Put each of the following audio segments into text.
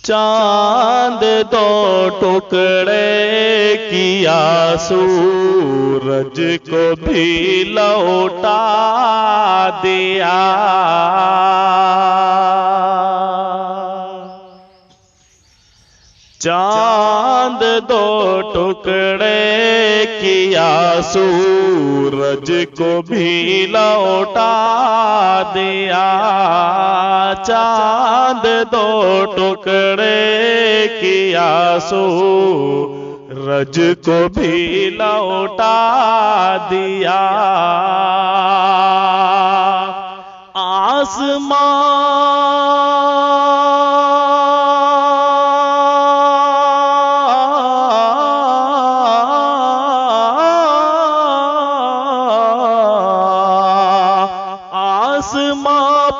چاند دو ٹکڑے کیا سورج کو بھی لوٹا دیا، چاند دو ٹکڑے کیا سورج کو بھی لوٹا دیا، چاند دو ٹکڑے کیا سورج کو بھی لوٹا دیا، آسماں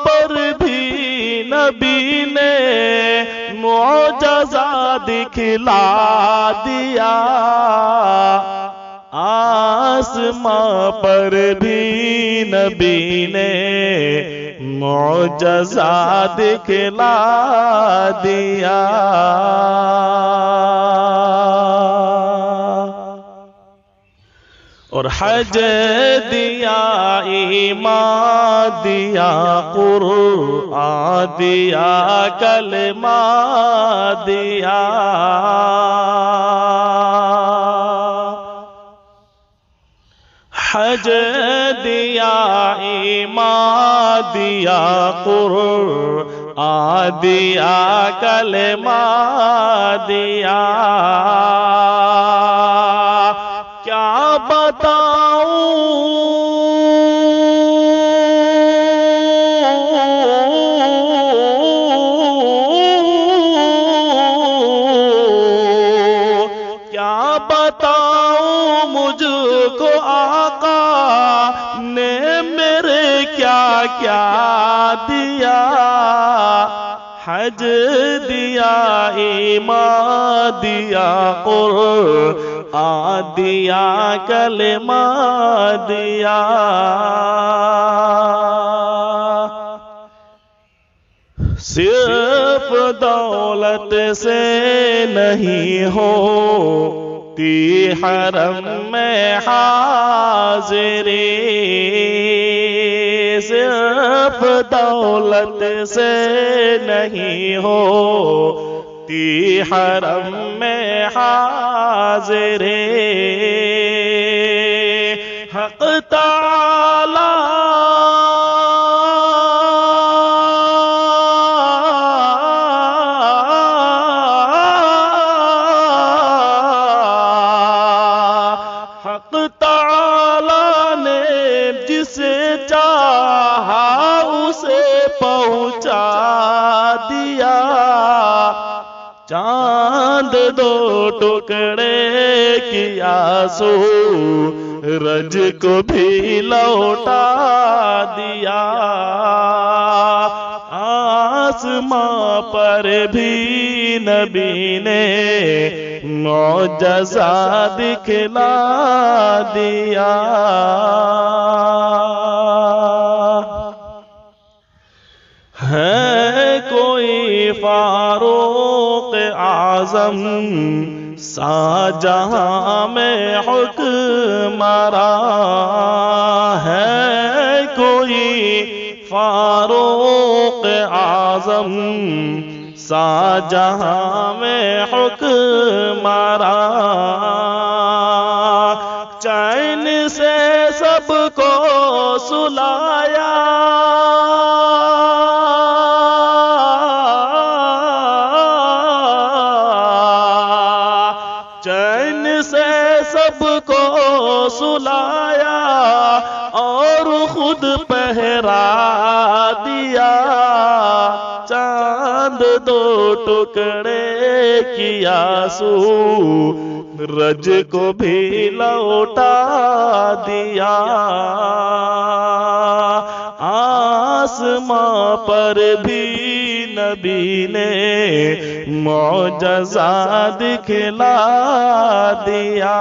پر بھی نبی نے معجزہ دکھلا دیا، آسماں پر بھی نبی نے معجزہ دکھلا دیا، اور حج دیا، ایمان دیا، قرآن دیا، کلمہ دیا، حج دیا، ایمان دیا، قرآن دیا، کلمہ دیا، کیا بتاؤں مجھ کو آقا نے میرے کیا کیا دیا، حج دیا، ایمان دیا، قرآن دیا، کلمہ دیا، صرف دولت سے نہیں ہوتی حرم میں حاضری، صرف دولت سے نہیں ہوتی حرم میں حاضری، حق تعالی جسے چاہا اسے پہنچا دیا، چاند دو ٹکڑے کیا سورج کو بھی لوٹا دیا، آسماں پر بھی نبی نے معجزہ دکھلا دیا، ہے کوئی فاروق اعظم سا جہاں میں حکمراں، ہے کوئی فاروق اعظم سا جہاں میں حکمراں، چین سے سب کو سلایا، چین سے سب کو سلایا اور خود پہرا دیا، چاند دو ٹکڑے کیا سورج کو بھی لوٹا دیا، آسماں پر بھی نبی نے معجزہ دکھلا دیا۔